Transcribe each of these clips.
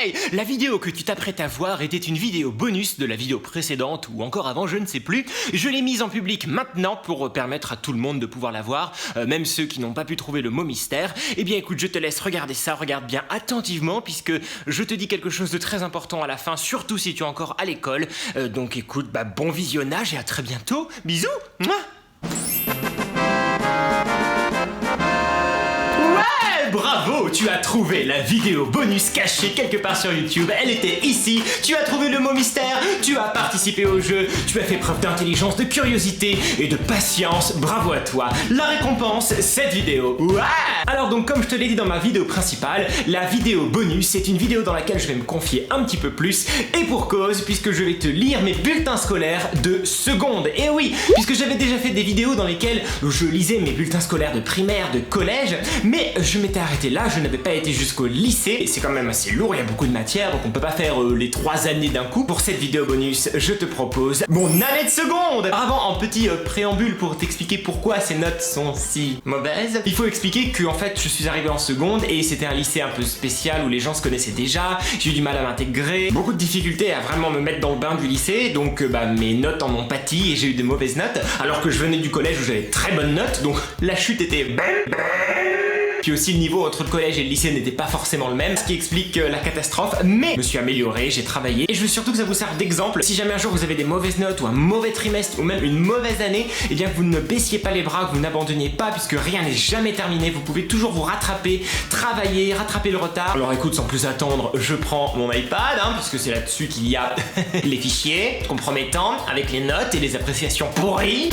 Hey, la vidéo que tu t'apprêtes à voir était une vidéo bonus de la vidéo précédente ou encore avant, je ne sais plus. Je l'ai mise en public maintenant pour permettre à tout le monde de pouvoir la voir, même ceux qui n'ont pas pu trouver le mot mystère. Eh bien écoute, je te laisse regarder ça, regarde bien attentivement puisque je te dis quelque chose de très important à la fin, surtout si tu es encore à l'école. Donc écoute, bon visionnage et à très bientôt. Bisous. Mouah. Bravo, tu as trouvé la vidéo bonus cachée quelque part sur YouTube. Elle était ici. Tu as trouvé le mot mystère. Tu as participé au jeu. Tu as fait preuve d'intelligence, de curiosité et de patience. Bravo à toi. La récompense, cette vidéo. Ouais. Alors donc, comme je te l'ai dit dans ma vidéo principale, la vidéo bonus, c'est une vidéo dans laquelle je vais me confier un petit peu plus. Et pour cause, puisque je vais te lire mes bulletins scolaires de seconde. Et oui, puisque j'avais déjà fait des vidéos dans lesquelles je lisais mes bulletins scolaires de primaire, de collège, mais je m'étais arrêté là, je n'avais pas été jusqu'au lycée et c'est quand même assez lourd, il y a beaucoup de matière donc on peut pas faire les 3 années d'un coup. Pour cette vidéo bonus, je te propose mon année de seconde. Avant, en petit préambule pour t'expliquer pourquoi ces notes sont si mauvaises, il faut expliquer que en fait je suis arrivé en seconde et c'était un lycée un peu spécial où les gens se connaissaient déjà, j'ai eu du mal à m'intégrer, beaucoup de difficultés à vraiment me mettre dans le bain du lycée, donc mes notes en ont pâti et j'ai eu de mauvaises notes alors que je venais du collège où j'avais très bonnes notes, donc la chute était puis aussi le niveau entre le collège et le lycée n'était pas forcément le même, ce qui explique la catastrophe, mais je me suis amélioré, j'ai travaillé, et je veux surtout que ça vous serve d'exemple. Si jamais un jour vous avez des mauvaises notes, ou un mauvais trimestre, ou même une mauvaise année, et bien que vous ne baissiez pas les bras, que vous n'abandonniez pas, puisque rien n'est jamais terminé, vous pouvez toujours vous rattraper, travailler, rattraper le retard. Alors écoute, sans plus attendre, je prends mon iPad, puisque c'est là-dessus qu'il y a les fichiers compromettants, avec les notes et les appréciations pourries.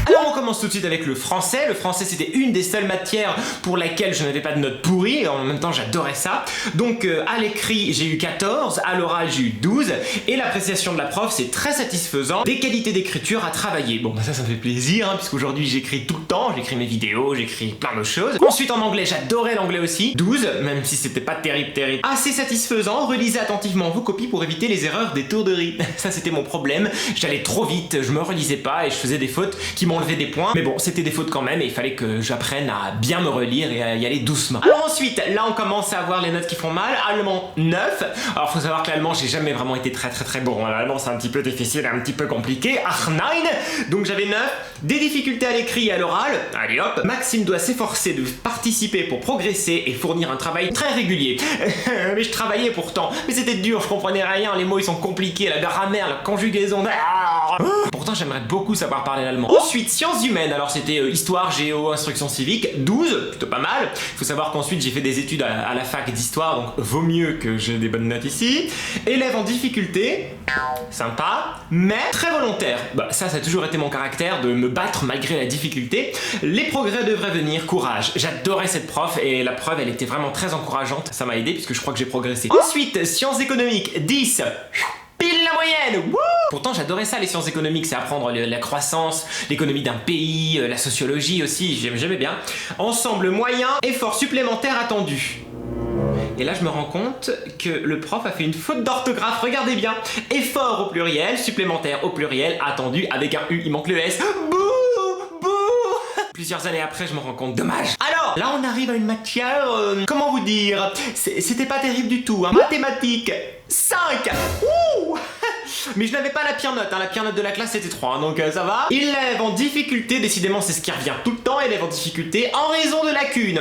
Alors on commence tout de suite avec le français. Le français c'était une des seules matières pour laquelle je n'avais pas de notes pourries et en même temps j'adorais ça. Donc à l'écrit j'ai eu 14, à l'oral j'ai eu 12 et l'appréciation de la prof c'est très satisfaisant. Des qualités d'écriture à travailler. Bon ça me fait plaisir puisqu'aujourd'hui j'écris tout le temps, j'écris mes vidéos, j'écris plein de choses. Ensuite en anglais j'adorais l'anglais aussi. 12, même si c'était pas terrible. Assez satisfaisant, relisez attentivement vos copies pour éviter les erreurs des tourderies. Ça c'était mon problème, j'allais trop vite, je me relisais pas et je faisais des fautes qui m'enlevaient des points, mais bon c'était des fautes quand même et il fallait que j'apprenne à bien me relire et à y aller doucement. Alors ensuite là on commence à avoir les notes qui font mal. Allemand 9, alors faut savoir que l'allemand j'ai jamais vraiment été très bon, l'allemand c'est un petit peu difficile, un petit peu compliqué. Ach nein, donc j'avais 9, des difficultés à l'écrit et à l'oral, allez hop. Maxime doit s'efforcer de participer pour progresser et fournir un travail très régulier. Mais je travaillais pourtant, mais c'était dur, je comprenais rien, les mots ils sont compliqués, la grammaire, la conjugaison. Pourtant j'aimerais beaucoup savoir parler l'allemand. Ensuite sciences humaines, alors c'était histoire, géo, instruction civique, 12, plutôt pas mal. Faut savoir qu'ensuite j'ai fait des études à la fac d'histoire, donc vaut mieux que j'ai des bonnes notes ici. Élève en difficulté, sympa, mais très volontaire. Ça a toujours été mon caractère, de me battre malgré la difficulté. Les progrès devraient venir, courage. J'adorais cette prof et la preuve elle était vraiment très encourageante, ça m'a aidé puisque je crois que j'ai progressé. Ensuite sciences économiques, 10. Pile la moyenne. Wouh. Pourtant j'adorais ça les sciences économiques, c'est apprendre la croissance, l'économie d'un pays, la sociologie aussi, j'aimais bien. Ensemble moyen, effort supplémentaire attendu. Et là je me rends compte que le prof a fait une faute d'orthographe, regardez bien. Effort au pluriel, supplémentaire au pluriel, attendu avec un U, il manque le S. Bouh. Plusieurs années après je me rends compte, dommage. Alors là on arrive à une matière, comment vous dire, c'était pas terrible du tout, mathématiques 5. Ouh. Mais je n'avais pas la pire note, la pire note de la classe c'était 3, donc ça va. Élève en difficulté, décidément c'est ce qui revient tout le temps, élève en difficulté en raison de lacunes.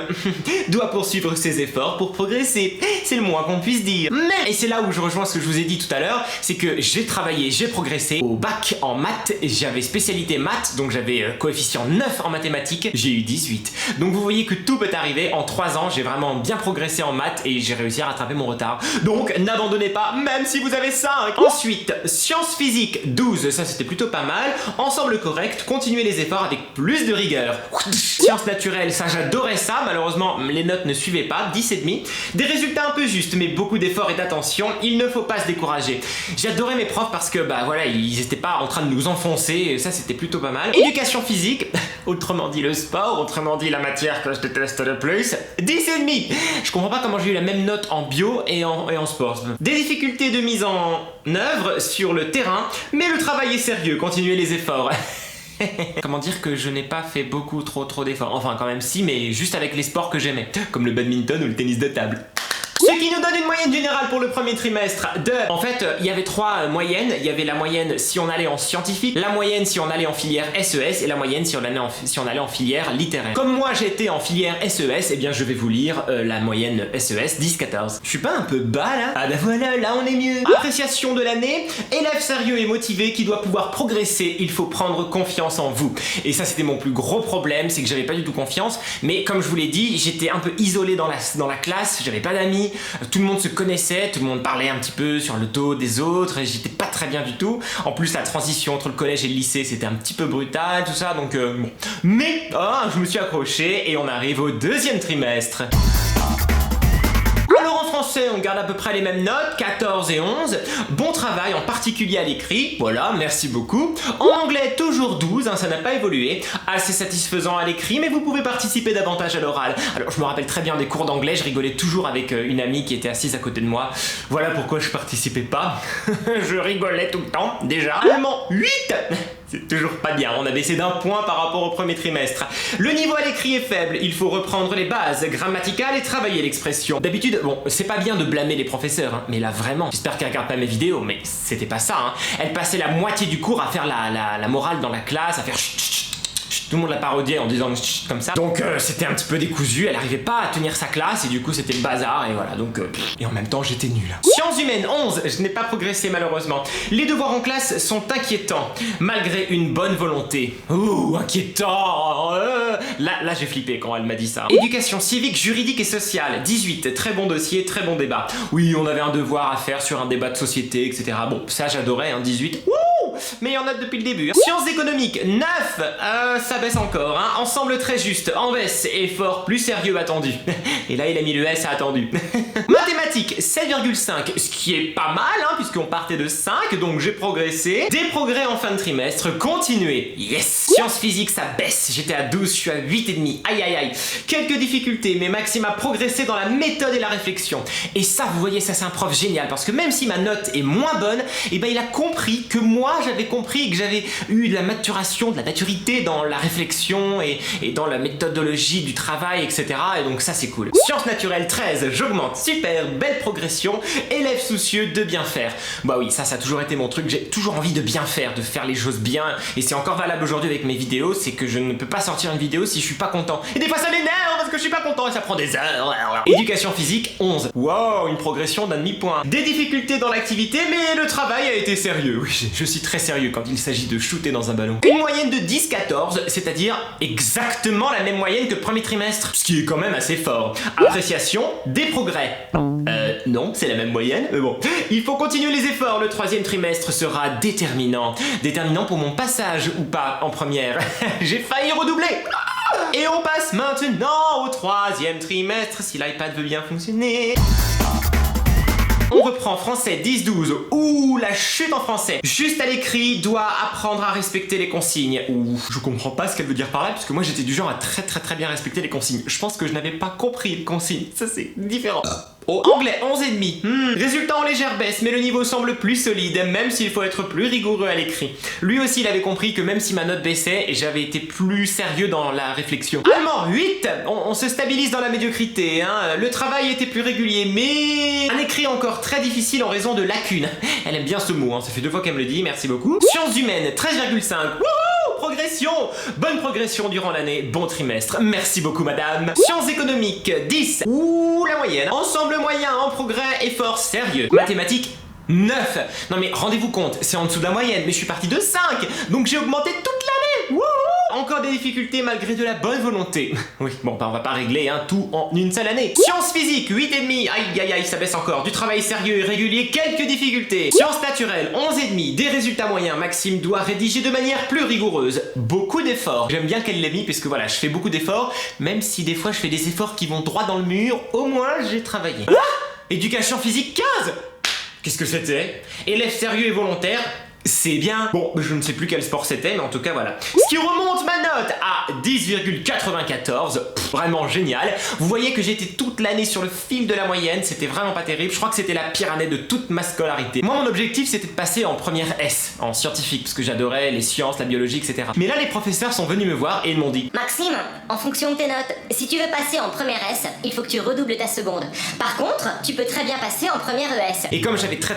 Doit poursuivre ses efforts pour progresser, c'est le moins qu'on puisse dire. Mais, et c'est là où je rejoins ce que je vous ai dit tout à l'heure, c'est que j'ai travaillé, j'ai progressé. Au bac en maths, j'avais spécialité maths, donc j'avais coefficient 9 en mathématiques, j'ai eu 18. Donc vous voyez que tout peut arriver, en 3 ans j'ai vraiment bien progressé en maths et j'ai réussi à rattraper mon retard. Donc n'abandonnez pas, même si vous avez 5. Ensuite, sciences physiques 12, ça c'était plutôt pas mal. Ensemble correct, continuez les efforts avec plus de rigueur. Sciences naturelles, ça j'adorais ça, malheureusement les notes ne suivaient pas, 10,5. Des résultats un peu justes, mais beaucoup d'efforts et d'attention, il ne faut pas se décourager. J'adorais mes profs parce que voilà, ils étaient pas en train de nous enfoncer, ça c'était plutôt pas mal. Éducation physique, autrement dit le sport, autrement dit la matière que je déteste le plus, 10,5. Je comprends pas comment j'ai eu la même note en bio et en sport. Des difficultés de mise en œuvre sur le terrain, mais le travail est sérieux, continuez les efforts. Comment dire que je n'ai pas fait beaucoup trop d'efforts, enfin quand même si, mais juste avec les sports que j'aimais, comme le badminton ou le tennis de table. Ce qui nous donne une moyenne générale pour le premier trimestre de... En fait, il y avait 3 moyennes. Il y avait la moyenne si on allait en scientifique, la moyenne si on allait en filière SES et la moyenne si on allait en filière littéraire. Comme moi j'étais en filière SES, eh bien je vais vous lire la moyenne SES 10-14. Je suis pas un peu bas là? Ah bah voilà, là on est mieux. Appréciation de l'année, élève sérieux et motivé qui doit pouvoir progresser, il faut prendre confiance en vous. Et ça c'était mon plus gros problème, c'est que j'avais pas du tout confiance, mais comme je vous l'ai dit, j'étais un peu isolé dans la classe, j'avais pas d'amis, tout le monde se connaissait, tout le monde parlait un petit peu sur le dos des autres, et j'étais pas très bien du tout. En plus la transition entre le collège et le lycée c'était un petit peu brutal, tout ça, donc bon. Mais je me suis accroché et on arrive au deuxième trimestre. Alors en français, on garde à peu près les mêmes notes, 14 et 11. Bon travail, en particulier à l'écrit. Voilà, merci beaucoup. En anglais, toujours 12, ça n'a pas évolué. Assez satisfaisant à l'écrit, mais vous pouvez participer davantage à l'oral. Alors je me rappelle très bien des cours d'anglais, je rigolais toujours avec une amie qui était assise à côté de moi. Voilà pourquoi je participais pas. Je rigolais tout le temps, déjà. Allemand, 8. C'est toujours pas bien, on a baissé d'1 point par rapport au premier trimestre. Le niveau à l'écrit est faible, il faut reprendre les bases grammaticales et travailler l'expression. D'habitude, bon, c'est pas bien de blâmer les professeurs, hein, mais là vraiment, j'espère qu'elle regarde pas mes vidéos, mais c'était pas ça, hein. Elle passait la moitié du cours à faire la morale dans la classe, à faire chut, chut, chut. Tout le monde la parodiait en disant chut, comme ça. Donc c'était un petit peu décousu, elle arrivait pas à tenir sa classe et du coup c'était le bazar et voilà, donc et en même temps j'étais nul. Sciences humaines 11, je n'ai pas progressé malheureusement. Les devoirs en classe sont inquiétants malgré une bonne volonté. Ouh, inquiétant. Là j'ai flippé quand elle m'a dit ça. Éducation civique, juridique et sociale 18, très bon dossier, très bon débat. Oui, on avait un devoir à faire sur un débat de société, etc. Bon, ça j'adorais, hein, 18. Wouh, meilleure note depuis le début. Sciences économiques 9, ça baisse encore, hein. Ensemble très juste, en baisse, effort plus sérieux attendu. Et là il a mis le S à attendu. Mathématiques 7,5, ce qui est pas mal, hein, puisqu'on partait de 5, donc j'ai progressé. Des progrès en fin de trimestre, continuez. Yes. Sciences physiques ça baisse, j'étais à 12, je suis à 8,5. Aïe aïe aïe. Quelques difficultés, mais Maxime a progressé dans la méthode et la réflexion. Et ça, vous voyez, ça c'est un prof génial, parce que même si ma note est moins bonne, et ben il a compris que moi j'avais compris et que j'avais eu de la maturation, de la maturité dans la réflexion et dans la méthodologie du travail, etc. Et donc ça c'est cool. Sciences naturelles 13, j'augmente, super, belle progression, élève soucieux de bien faire. Bah oui, ça a toujours été mon truc, j'ai toujours envie de bien faire, de faire les choses bien, et c'est encore valable aujourd'hui avec mes vidéos, c'est que je ne peux pas sortir une vidéo si je suis pas content. Et des fois ça m'énerve parce que je suis pas content et ça prend des heures. Éducation physique 11, wow, une progression d'un demi-point. Des difficultés dans l'activité, mais le travail a été sérieux. Oui, je suis très sérieux quand il s'agit de shooter dans un ballon. Une moyenne de 10-14, c'est-à-dire exactement la même moyenne que premier trimestre, ce qui est quand même assez fort. Appréciation, des progrès. Non, c'est la même moyenne, mais bon. Il faut continuer les efforts, le troisième trimestre sera déterminant. Déterminant pour mon passage ou pas en première. J'ai failli redoubler. Et on passe maintenant au troisième trimestre, si l'iPad veut bien fonctionner. On reprend français 10-12. Ouh, la chute en français. Juste à l'écrit, doit apprendre à respecter les consignes. Ouh, je comprends pas ce qu'elle veut dire par là, puisque moi j'étais du genre à très bien respecter les consignes. Je pense que je n'avais pas compris les consignes. Ça c'est différent. Oh, anglais 11,5. Résultat en légère baisse, mais le niveau semble plus solide, même s'il faut être plus rigoureux à l'écrit. Lui aussi il avait compris que même si ma note baissait, j'avais été plus sérieux dans la réflexion. Allemand 8. On se stabilise dans la médiocrité, hein. Le travail était plus régulier, mais un écrit encore très difficile en raison de lacunes. Elle aime bien ce mot, hein. Ça fait 2 fois qu'elle me le dit, merci beaucoup. Sciences humaines 13,5. Wouhou, progression. Bonne progression durant l'année, bon trimestre. Merci beaucoup madame. Sciences économiques 10. Ouh, la moyenne. Ensemble moyen, en progrès, effort sérieux. Mathématiques 9. Non mais rendez-vous compte, c'est en dessous de la moyenne, mais je suis parti de 5, donc j'ai augmenté toute l'année. Wouhou. Encore des difficultés malgré de la bonne volonté. Oui, bon bah on va pas régler hein, tout en une seule année. Sciences physiques 8,5. Aïe aïe aïe, ça baisse encore. Du travail sérieux et régulier, quelques difficultés. Sciences naturelles 11,5. Des résultats moyens. Maxime doit rédiger de manière plus rigoureuse. Beaucoup d'efforts. J'aime bien qu'elle l'ait mis puisque voilà, je fais beaucoup d'efforts, même si des fois je fais des efforts qui vont droit dans le mur, au moins j'ai travaillé. Éducation physique 15. Qu'est-ce que c'était? Élève sérieux et volontaire. C'est bien. Bon, je ne sais plus quel sport c'était, mais en tout cas voilà. Ce qui remonte ma note à 10,94. Vraiment génial. Vous voyez que j'étais toute l'année sur le fil de la moyenne, c'était vraiment pas terrible. Je crois que c'était la pire année de toute ma scolarité. Moi, mon objectif, c'était de passer en première S, en scientifique, parce que j'adorais les sciences, la biologie, etc. Mais là, les professeurs sont venus me voir et ils m'ont dit: Maxime, en fonction de tes notes, si tu veux passer en première S, il faut que tu redoubles ta seconde. Par contre, tu peux très bien passer en première ES. Et comme j'avais très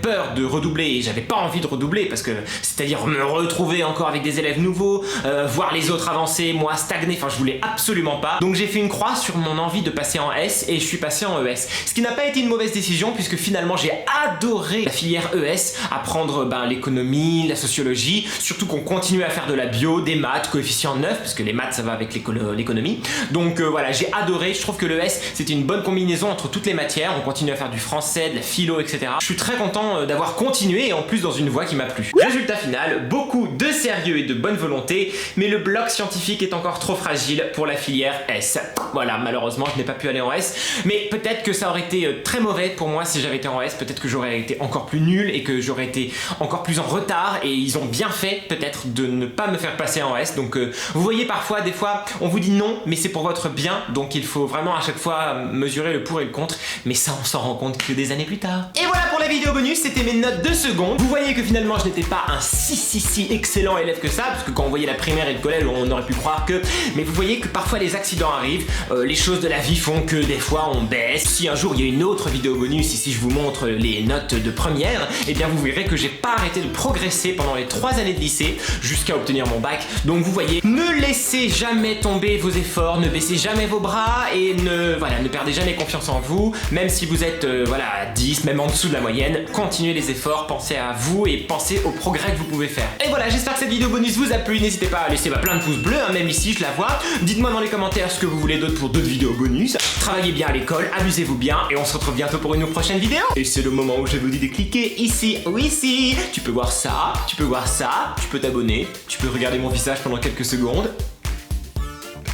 peur de redoubler et j'avais pas envie de redoubler parce que c'est-à-dire me retrouver encore avec des élèves nouveaux, voir les autres avancer, moi stagner, enfin je voulais absolument pas. Donc j'ai fait une croix sur mon envie de passer en S et je suis passé en ES. Ce qui n'a pas été une mauvaise décision puisque finalement j'ai adoré la filière ES, apprendre l'économie, la sociologie, surtout qu'on continuait à faire de la bio, des maths, coefficient 9 parce que les maths ça va avec l'économie. Donc voilà, j'ai adoré, je trouve que l'ES c'était une bonne combinaison entre toutes les matières, on continue à faire du français, de la philo, etc. Je suis très content d'avoir continué et en plus dans une voie qui m'a plu. Résultat final, beaucoup de sérieux et de bonne volonté, mais le bloc scientifique est encore trop fragile pour la filière S. Voilà, malheureusement je n'ai pas pu aller en S, mais peut-être que ça aurait été très mauvais pour moi si j'avais été en S, peut-être que j'aurais été encore plus nul et que j'aurais été encore plus en retard et ils ont bien fait peut-être de ne pas me faire passer en S. Donc vous voyez parfois, des fois on vous dit non mais c'est pour votre bien, donc il faut vraiment à chaque fois mesurer le pour et le contre, mais ça on s'en rend compte que des années plus tard. Et voilà pour la vidéo bonus, c'était mes notes de seconde. Vous voyez que finalement je n'étais pas un si excellent élève que ça, parce que quand on voyait la primaire et le collège on aurait pu croire que, mais vous voyez que parfois les accidents arrivent, les choses de la vie font que des fois on baisse. Si un jour il y a une autre vidéo bonus, ici je vous montre les notes de première, et bien vous verrez que j'ai pas arrêté de progresser pendant les 3 années de lycée jusqu'à obtenir mon bac. Donc vous voyez, ne laissez jamais tomber vos efforts, ne baissez jamais vos bras et ne perdez jamais confiance en vous, même si vous êtes à 10, même en dessous de la moyenne, continuez les efforts, pensez à vous et pensez au progrès que vous pouvez faire. Et voilà, j'espère que cette vidéo bonus vous a plu, n'hésitez pas à laisser plein de pouces bleus, même ici je la vois. Dites-moi dans les commentaires ce que vous voulez d'autre pour d'autres vidéos bonus. Travaillez bien à l'école, amusez-vous bien et on se retrouve bientôt pour une prochaine vidéo. Et c'est le moment où je vous dis de cliquer ici ou ici. Tu peux voir ça, tu peux voir ça, tu peux t'abonner, tu peux regarder mon visage pendant quelques secondes.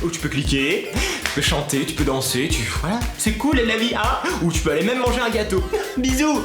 Ou tu peux cliquer, tu peux chanter, tu peux danser, voilà, c'est cool la vie, hein. Ou tu peux aller même manger un gâteau. Bisous.